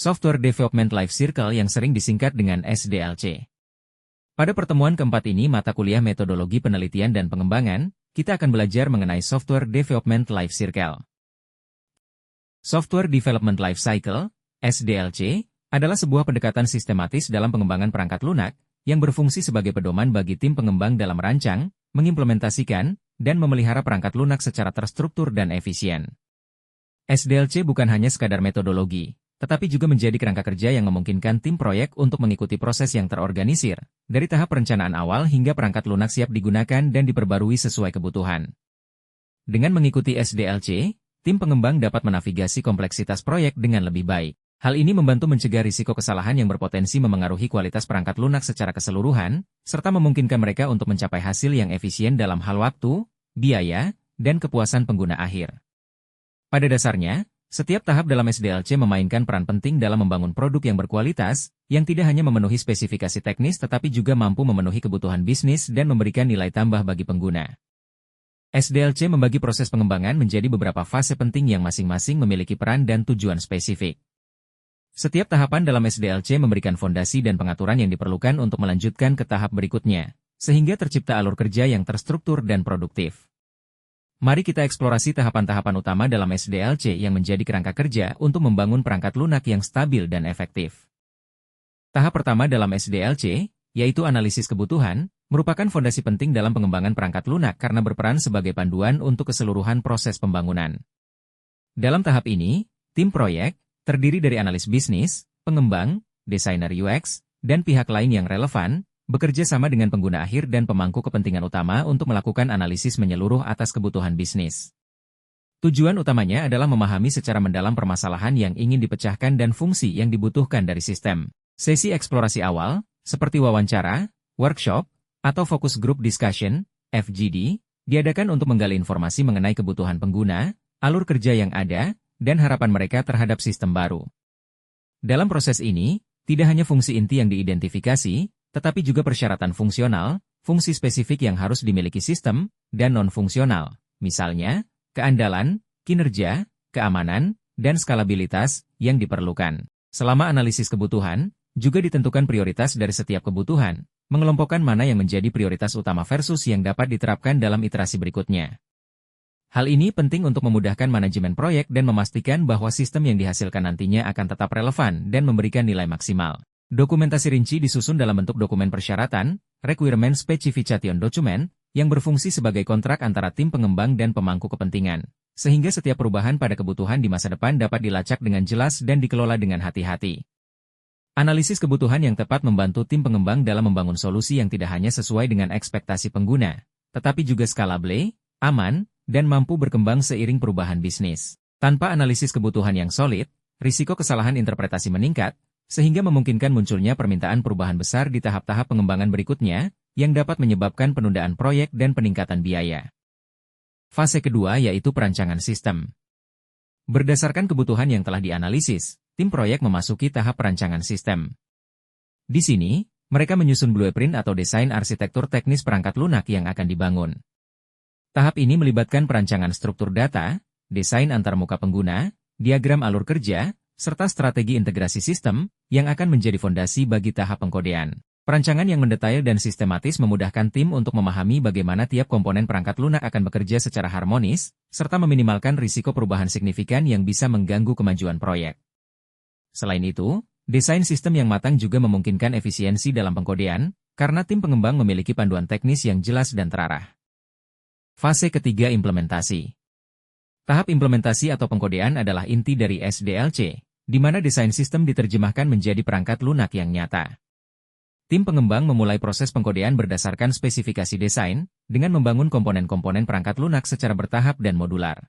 Software Development Life Cycle yang sering disingkat dengan SDLC. Pada pertemuan keempat ini mata kuliah metodologi penelitian dan pengembangan, kita akan belajar mengenai Software Development Life Cycle. Software Development Life Cycle, SDLC, adalah sebuah pendekatan sistematis dalam pengembangan perangkat lunak, yang berfungsi sebagai pedoman bagi tim pengembang dalam merancang, mengimplementasikan, dan memelihara perangkat lunak secara terstruktur dan efisien. SDLC bukan hanya sekadar metodologi, tetapi juga menjadi kerangka kerja yang memungkinkan tim proyek untuk mengikuti proses yang terorganisir, dari tahap perencanaan awal hingga perangkat lunak siap digunakan dan diperbarui sesuai kebutuhan. Dengan mengikuti SDLC, tim pengembang dapat menavigasi kompleksitas proyek dengan lebih baik. Hal ini membantu mencegah risiko kesalahan yang berpotensi memengaruhi kualitas perangkat lunak secara keseluruhan, serta memungkinkan mereka untuk mencapai hasil yang efisien dalam hal waktu, biaya, dan kepuasan pengguna akhir. Pada dasarnya, setiap tahap dalam SDLC memainkan peran penting dalam membangun produk yang berkualitas, yang tidak hanya memenuhi spesifikasi teknis tetapi juga mampu memenuhi kebutuhan bisnis dan memberikan nilai tambah bagi pengguna. SDLC membagi proses pengembangan menjadi beberapa fase penting yang masing-masing memiliki peran dan tujuan spesifik. Setiap tahapan dalam SDLC memberikan fondasi dan pengaturan yang diperlukan untuk melanjutkan ke tahap berikutnya, sehingga tercipta alur kerja yang terstruktur dan produktif. Mari kita eksplorasi tahapan-tahapan utama dalam SDLC yang menjadi kerangka kerja untuk membangun perangkat lunak yang stabil dan efektif. Tahap pertama dalam SDLC, yaitu analisis kebutuhan, merupakan fondasi penting dalam pengembangan perangkat lunak karena berperan sebagai panduan untuk keseluruhan proses pembangunan. Dalam tahap ini, tim proyek, terdiri dari analis bisnis, pengembang, desainer UX, dan pihak lain yang relevan, bekerja sama dengan pengguna akhir dan pemangku kepentingan utama untuk melakukan analisis menyeluruh atas kebutuhan bisnis. Tujuan utamanya adalah memahami secara mendalam permasalahan yang ingin dipecahkan dan fungsi yang dibutuhkan dari sistem. Sesi eksplorasi awal, seperti wawancara, workshop, atau focus group discussion, FGD, diadakan untuk menggali informasi mengenai kebutuhan pengguna, alur kerja yang ada, dan harapan mereka terhadap sistem baru. Dalam proses ini, tidak hanya fungsi inti yang diidentifikasi, tetapi juga persyaratan fungsional, fungsi spesifik yang harus dimiliki sistem, dan non-fungsional, misalnya, keandalan, kinerja, keamanan, dan skalabilitas yang diperlukan. Selama analisis kebutuhan, juga ditentukan prioritas dari setiap kebutuhan, mengelompokkan mana yang menjadi prioritas utama versus yang dapat diterapkan dalam iterasi berikutnya. Hal ini penting untuk memudahkan manajemen proyek dan memastikan bahwa sistem yang dihasilkan nantinya akan tetap relevan dan memberikan nilai maksimal. Dokumentasi rinci disusun dalam bentuk dokumen persyaratan, Requirement Specification Document, yang berfungsi sebagai kontrak antara tim pengembang dan pemangku kepentingan, sehingga setiap perubahan pada kebutuhan di masa depan dapat dilacak dengan jelas dan dikelola dengan hati-hati. Analisis kebutuhan yang tepat membantu tim pengembang dalam membangun solusi yang tidak hanya sesuai dengan ekspektasi pengguna, tetapi juga scalable, aman, dan mampu berkembang seiring perubahan bisnis. Tanpa analisis kebutuhan yang solid, risiko kesalahan interpretasi meningkat, sehingga memungkinkan munculnya permintaan perubahan besar di tahap-tahap pengembangan berikutnya, yang dapat menyebabkan penundaan proyek dan peningkatan biaya. Fase kedua yaitu perancangan sistem. Berdasarkan kebutuhan yang telah dianalisis, tim proyek memasuki tahap perancangan sistem. Di sini, mereka menyusun blueprint atau desain arsitektur teknis perangkat lunak yang akan dibangun. Tahap ini melibatkan perancangan struktur data, desain antarmuka pengguna, diagram alur kerja, serta strategi integrasi sistem, yang akan menjadi fondasi bagi tahap pengkodean. Perancangan yang mendetail dan sistematis memudahkan tim untuk memahami bagaimana tiap komponen perangkat lunak akan bekerja secara harmonis, serta meminimalkan risiko perubahan signifikan yang bisa mengganggu kemajuan proyek. Selain itu, desain sistem yang matang juga memungkinkan efisiensi dalam pengkodean, karena tim pengembang memiliki panduan teknis yang jelas dan terarah. Fase ketiga implementasi. Tahap implementasi atau pengkodean adalah inti dari SDLC, di mana desain sistem diterjemahkan menjadi perangkat lunak yang nyata. Tim pengembang memulai proses pengkodean berdasarkan spesifikasi desain, dengan membangun komponen-komponen perangkat lunak secara bertahap dan modular.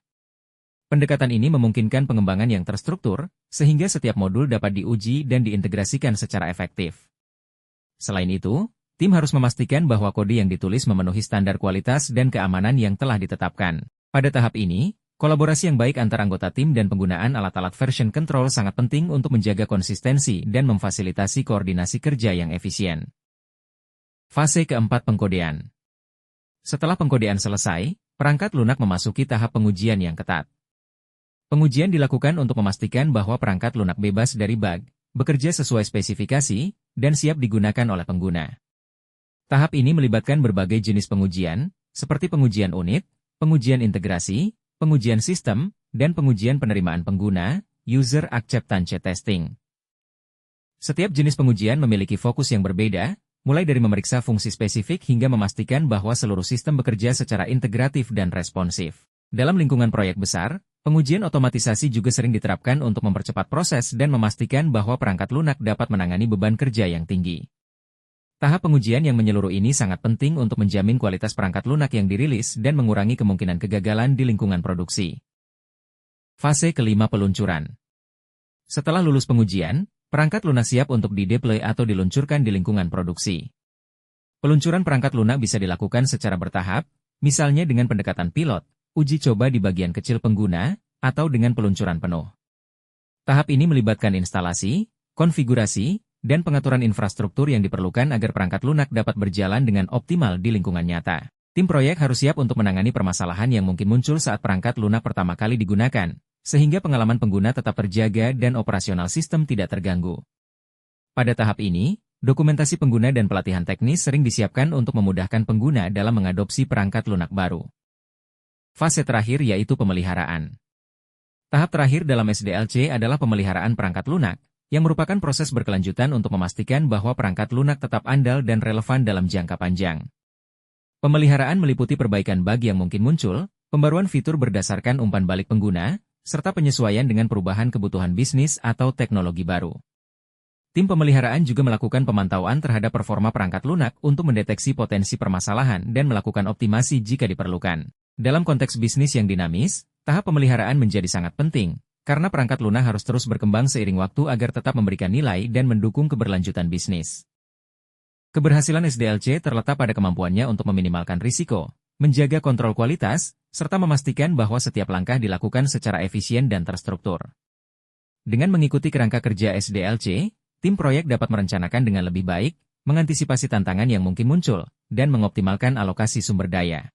Pendekatan ini memungkinkan pengembangan yang terstruktur, sehingga setiap modul dapat diuji dan diintegrasikan secara efektif. Selain itu, tim harus memastikan bahwa kode yang ditulis memenuhi standar kualitas dan keamanan yang telah ditetapkan. Pada tahap ini, kolaborasi yang baik antara anggota tim dan penggunaan alat-alat version control sangat penting untuk menjaga konsistensi dan memfasilitasi koordinasi kerja yang efisien. Fase keempat pengkodean. Setelah pengkodean selesai, perangkat lunak memasuki tahap pengujian yang ketat. Pengujian dilakukan untuk memastikan bahwa perangkat lunak bebas dari bug, bekerja sesuai spesifikasi, dan siap digunakan oleh pengguna. Tahap ini melibatkan berbagai jenis pengujian, seperti pengujian unit, pengujian integrasi, pengujian sistem, dan pengujian penerimaan pengguna, user acceptance testing. Setiap jenis pengujian memiliki fokus yang berbeda, mulai dari memeriksa fungsi spesifik hingga memastikan bahwa seluruh sistem bekerja secara integratif dan responsif. Dalam lingkungan proyek besar, pengujian otomatisasi juga sering diterapkan untuk mempercepat proses dan memastikan bahwa perangkat lunak dapat menangani beban kerja yang tinggi. Tahap pengujian yang menyeluruh ini sangat penting untuk menjamin kualitas perangkat lunak yang dirilis dan mengurangi kemungkinan kegagalan di lingkungan produksi. Fase kelima, peluncuran. Setelah lulus pengujian, perangkat lunak siap untuk di-deploy atau diluncurkan di lingkungan produksi. Peluncuran perangkat lunak bisa dilakukan secara bertahap, misalnya dengan pendekatan pilot, uji coba di bagian kecil pengguna, atau dengan peluncuran penuh. Tahap ini melibatkan instalasi, konfigurasi, dan pengaturan infrastruktur yang diperlukan agar perangkat lunak dapat berjalan dengan optimal di lingkungan nyata. Tim proyek harus siap untuk menangani permasalahan yang mungkin muncul saat perangkat lunak pertama kali digunakan, sehingga pengalaman pengguna tetap terjaga dan operasional sistem tidak terganggu. Pada tahap ini, dokumentasi pengguna dan pelatihan teknis sering disiapkan untuk memudahkan pengguna dalam mengadopsi perangkat lunak baru. Fase terakhir yaitu pemeliharaan. Tahap terakhir dalam SDLC adalah pemeliharaan perangkat lunak, yang merupakan proses berkelanjutan untuk memastikan bahwa perangkat lunak tetap andal dan relevan dalam jangka panjang. Pemeliharaan meliputi perbaikan bug yang mungkin muncul, pembaruan fitur berdasarkan umpan balik pengguna, serta penyesuaian dengan perubahan kebutuhan bisnis atau teknologi baru. Tim pemeliharaan juga melakukan pemantauan terhadap performa perangkat lunak untuk mendeteksi potensi permasalahan dan melakukan optimasi jika diperlukan. Dalam konteks bisnis yang dinamis, tahap pemeliharaan menjadi sangat penting, karena perangkat lunak harus terus berkembang seiring waktu agar tetap memberikan nilai dan mendukung keberlanjutan bisnis. Keberhasilan SDLC terletak pada kemampuannya untuk meminimalkan risiko, menjaga kontrol kualitas, serta memastikan bahwa setiap langkah dilakukan secara efisien dan terstruktur. Dengan mengikuti kerangka kerja SDLC, tim proyek dapat merencanakan dengan lebih baik, mengantisipasi tantangan yang mungkin muncul, dan mengoptimalkan alokasi sumber daya.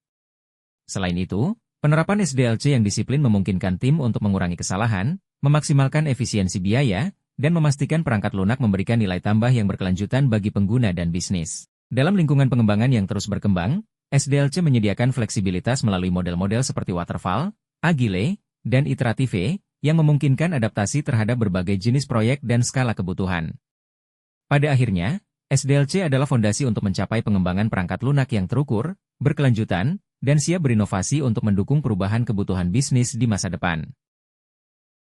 Selain itu, penerapan SDLC yang disiplin memungkinkan tim untuk mengurangi kesalahan, memaksimalkan efisiensi biaya, dan memastikan perangkat lunak memberikan nilai tambah yang berkelanjutan bagi pengguna dan bisnis. Dalam lingkungan pengembangan yang terus berkembang, SDLC menyediakan fleksibilitas melalui model-model seperti waterfall, agile, dan iteratif yang memungkinkan adaptasi terhadap berbagai jenis proyek dan skala kebutuhan. Pada akhirnya, SDLC adalah fondasi untuk mencapai pengembangan perangkat lunak yang terukur, berkelanjutan, dan siap berinovasi untuk mendukung perubahan kebutuhan bisnis di masa depan.